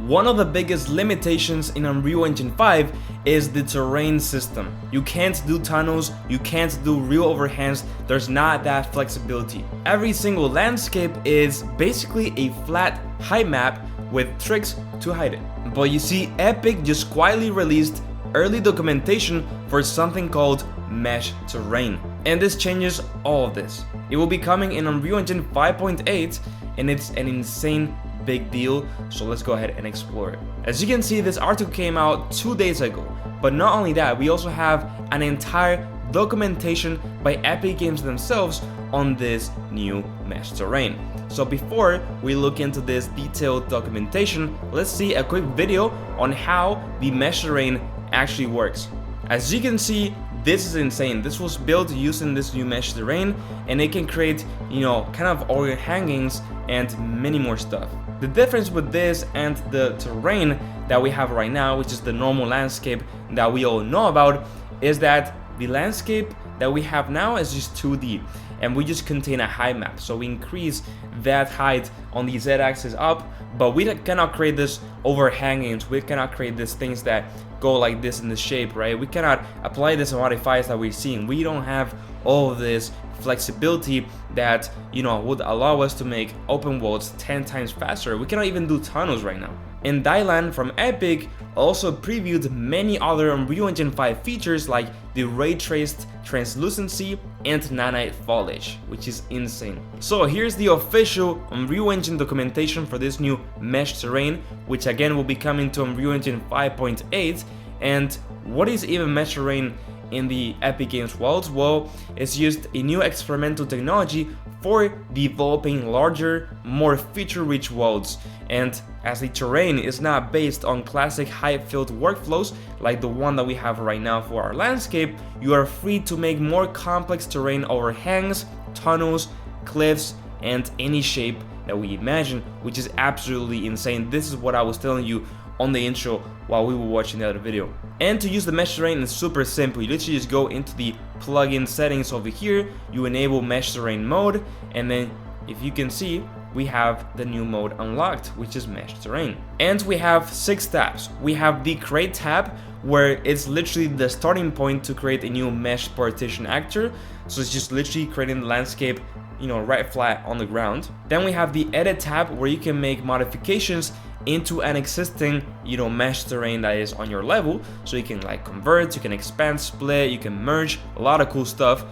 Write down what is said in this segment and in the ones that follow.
One of the biggest limitations in Unreal Engine 5 is the terrain system. You can't do tunnels, you can't do real overhangs, there's not that flexibility. Every single landscape is basically a flat height map with tricks to hide it. But you see, Epic just quietly released early documentation for something called mesh terrain. And this changes all of this. It will be coming in Unreal Engine 5.8 and it's an insane big deal, so let's go ahead and explore it. As you can see, this article came out 2 days ago, but not only that, we also have an entire documentation by Epic Games themselves on this new mesh terrain. So before we look into this detailed documentation, let's see a quick video on how the mesh terrain actually works. As you can see, this is insane. This was built using this new mesh terrain, and it can create, kind of overhangings and many more stuff. The difference with this and the terrain that we have right now, which is the normal landscape that we all know about, is that the landscape that we have now is just 2D, and we just contain a height map. So we increase that height on the z-axis up, but we cannot create this overhangings. We cannot create these things that go like this in the shape, right? We cannot apply this modifiers that we're seeing. We don't have all of this flexibility that would allow us to make open worlds 10 times faster. We cannot even do tunnels right now. And Dylan from Epic also previewed many other Unreal Engine 5 features like the ray traced translucency and nanite foliage, which is insane. So here's the official Unreal Engine documentation for this new mesh terrain, which again will be coming to Unreal Engine 5.8. And what is even mesh terrain in the Epic Games world? Well, it's used a new experimental technology for developing larger, more feature-rich worlds. And as the terrain is not based on classic height-filled workflows like the one that we have right now for our landscape, you are free to make more complex terrain overhangs, tunnels, cliffs, and any shape that we imagine, which is absolutely insane. This is what I was telling you on the intro while we were watching the other video. And to use the mesh terrain is super simple. You literally just go into the plugin settings over here, you enable mesh terrain mode, and then if you can see, we have the new mode unlocked, which is mesh terrain. And we have 6 tabs. We have the create tab, where it's literally the starting point to create a new mesh partition actor. So it's just literally creating the landscape, right flat on the ground. Then we have the edit tab, where you can make modifications into an existing mesh terrain that is on your level. So you can convert, you can expand, split, you can merge, a lot of cool stuff,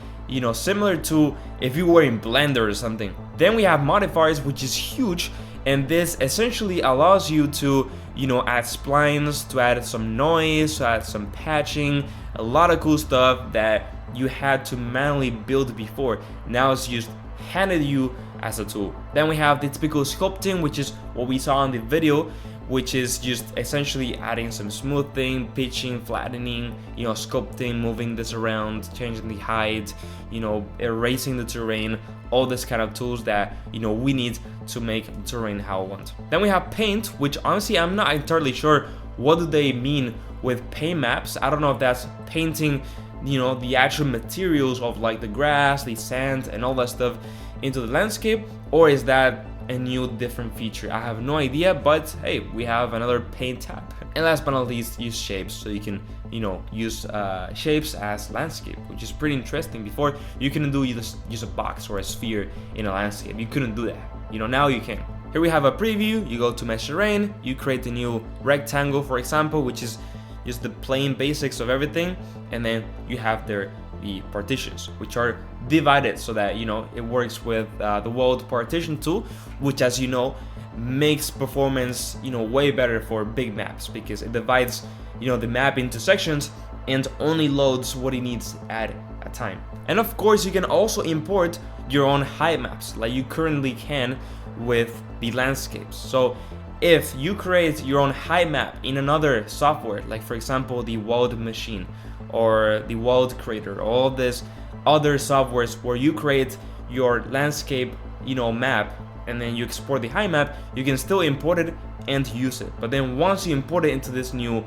similar to if you were in Blender or something. Then we have modifiers, which is huge, and this essentially allows you to add splines, to add some noise, to add some patching, a lot of cool stuff that you had to manually build before. Now it's just handed you as a tool. Then we have the typical sculpting, which is what we saw in the video, which is just essentially adding some smoothing, pitching, flattening, sculpting, moving this around, changing the height, erasing the terrain, all this kind of tools that we need to make the terrain how we want. Then we have paint, which honestly I'm not entirely sure what do they mean with paint maps. I don't know if that's painting the actual materials of the grass, the sand, and all that stuff into the landscape, or is that a new different feature? I have no idea, but hey, we have another paint tab. And last but not least, use shapes. So you can use shapes as landscape, which is pretty interesting. Before you couldn't do use a box or a sphere in a landscape. You couldn't do that. Now you can. Here we have a preview. You go to mesh terrain, you create a new rectangle, for example, which is just the plain basics of everything, and then you have there the partitions, which are divided so that it works with the world partition tool, which, as makes performance way better for big maps, because it divides the map into sections and only loads what it needs at a time. And of course, you can also import your own height maps like you currently can with the landscapes. So if you create your own height map in another software, like for example the World Machine or the World Creator, all this other softwares where you create your landscape map and then you export the height map, you can still import it and use it. But then once you import it into this new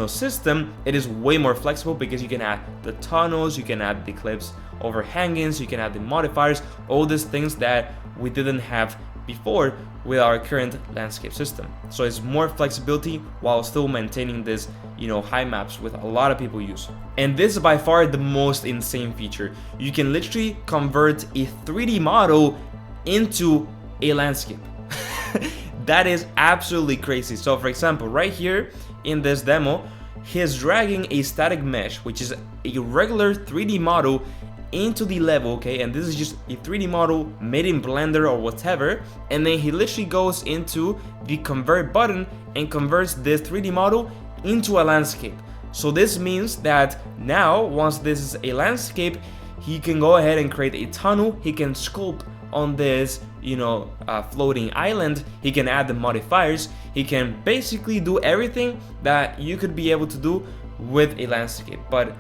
system, it is way more flexible, because you can add the tunnels, you can add the cliffs, overhangings, you can add the modifiers, all these things that we didn't have before with our current landscape system. So it's more flexibility while still maintaining this, high maps with a lot of people use. And this is by far the most insane feature. You can literally convert a 3D model into a landscape. That is absolutely crazy. So for example, right here in this demo, he's dragging a static mesh, which is a regular 3D model, into the level, okay, and this is just a 3D model made in Blender or whatever, and then he literally goes into the convert button and converts this 3D model into a landscape. So this means that now, once this is a landscape, he can go ahead and create a tunnel, he can sculpt on this, floating island, he can add the modifiers, he can basically do everything that you could be able to do with a landscape. But,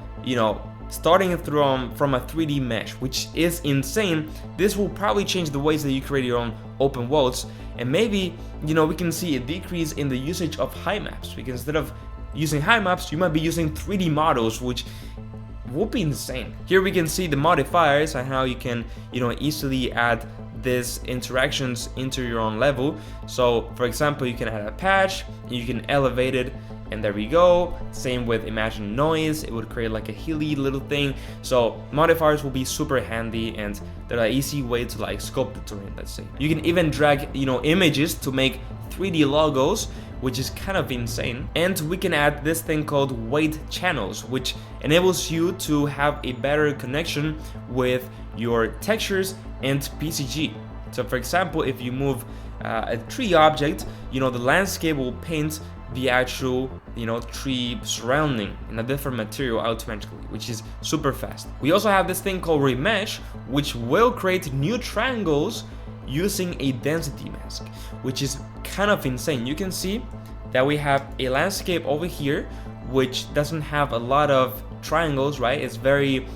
starting from a 3D mesh, which is insane. This will probably change the ways that you create your own open worlds, and maybe, we can see a decrease in the usage of high maps, because instead of using high maps, you might be using 3D models, which would be insane. Here we can see the modifiers and how you can, easily add these interactions into your own level. So for example, you can add a patch, you can elevate it, and there we go. Same with imagine noise, it would create like a hilly little thing. So modifiers will be super handy, and they're an easy way to like sculpt the terrain, let's say. You can even drag, images to make 3D logos, which is kind of insane. And we can add this thing called weight channels, which enables you to have a better connection with your textures and PCG. So for example, if you move a tree object, the landscape will paint the actual tree surrounding in a different material automatically, which is super fast. We also have this thing called Remesh, which will create new triangles using a density mask, which is kind of insane. You can see that we have a landscape over here which doesn't have a lot of triangles, right? It's very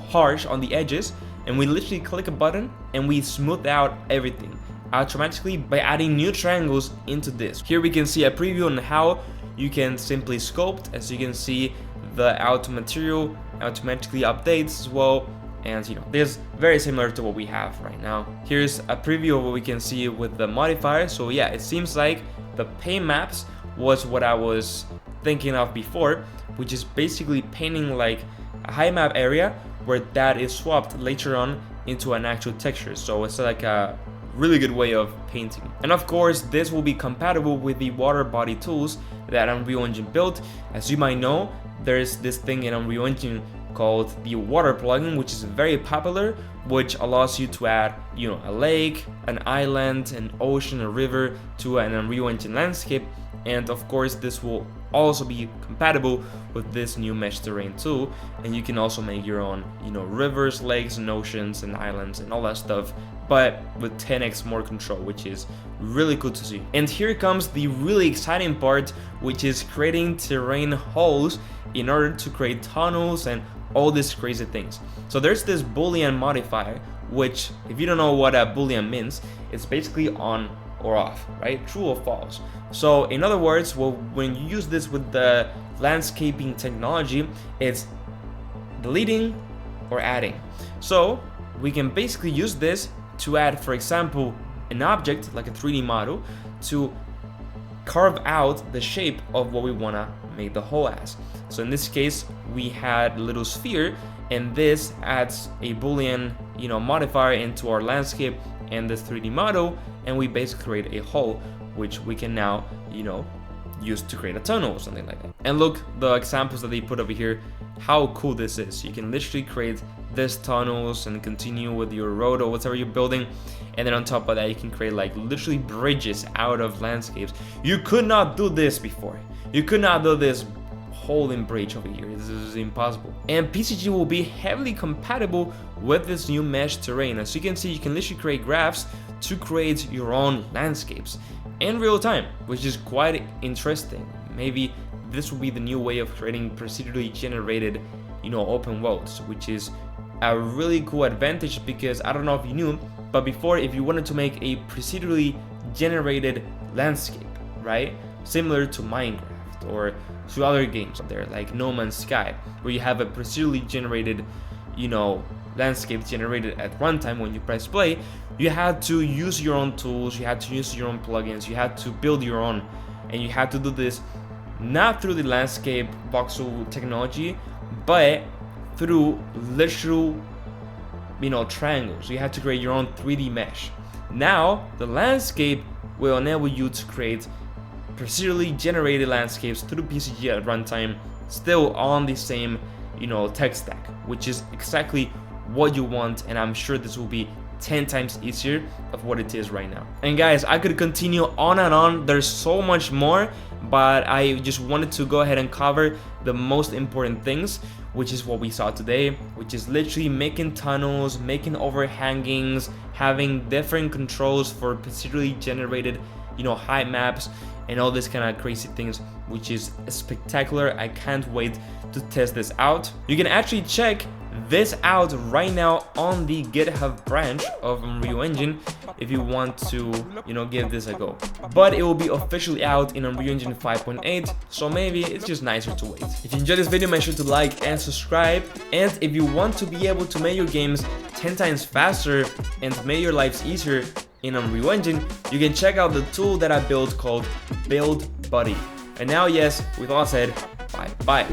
harsh on the edges, and we literally click a button and we smooth out everything automatically by adding new triangles into this. Here we can see a preview on how you can simply sculpt. As you can see, the auto material automatically updates as well, and this is very similar to what we have right now. Here's a preview of what we can see with the modifier. So yeah, it seems like the paint maps was what I was thinking of before, which is basically painting like a high map area where that is swapped later on into an actual texture. So it's like a really good way of painting. And of course, this will be compatible with the water body tools that Unreal Engine built. As you might know, there's this thing in Unreal Engine called the water plugin, which is very popular, which allows you to add, a lake, an island, an ocean, a river to an Unreal Engine landscape. And of course, this will also be compatible with this new mesh terrain tool, and you can also make your own, rivers, lakes, and oceans, and islands, and all that stuff, but with 10x more control, which is really cool to see. And here comes the really exciting part, which is creating terrain holes in order to create tunnels and all these crazy things. So there's this boolean modifier, which, if you don't know what a boolean means, it's basically on or off, right? True or false. So in other words, when you use this with the landscaping technology, it's deleting or adding. So we can basically use this to add, for example, an object like a 3D model to carve out the shape of what we want to make the hole as. So in this case, we had a little sphere, and this adds a boolean modifier into our landscape and this 3D model, and we basically create a hole which we can now use to create a tunnel or something like that. And look, the examples that they put over here, how cool this is. You can literally create these tunnels and continue with your road or whatever you're building, and then on top of that you can create like literally bridges out of landscapes. You could not do this before. You could not do this hole in bridge over here. This is impossible. And PCG will be heavily compatible with this new mesh terrain. As you can see, you can literally create graphs to create your own landscapes in real time, which is quite interesting. Maybe this will be the new way of creating procedurally generated, open worlds, which is a really cool advantage, because I don't know if you knew, but before, if you wanted to make a procedurally generated landscape, right, similar to Minecraft or to other games out there like No Man's Sky, where you have a procedurally generated, landscape generated at runtime when you press play, you had to use your own tools, you had to use your own plugins, you had to build your own, and you had to do this not through the landscape voxel technology, but through literal, triangles. You had to create your own 3D mesh. Now, the landscape will enable you to create procedurally generated landscapes through PCG at runtime, still on the same, tech stack, which is exactly what you want, and I'm sure this will be 10 times easier of what it is right now. And guys, I could continue on and on. There's so much more, but I just wanted to go ahead and cover the most important things, which is what we saw today, which is literally making tunnels, making overhangings, having different controls for procedurally generated, height maps, and all this kind of crazy things, which is spectacular. I can't wait to test this out. You can actually check this out right now on the GitHub branch of Unreal Engine if you want to, give this a go. But it will be officially out in Unreal Engine 5.8, so maybe it's just nicer to wait. If you enjoyed this video, make sure to like and subscribe. And if you want to be able to make your games 10 times faster and make your lives easier in Unreal Engine, you can check out the tool that I built called Build Buddy. And now, yes, with all said, bye.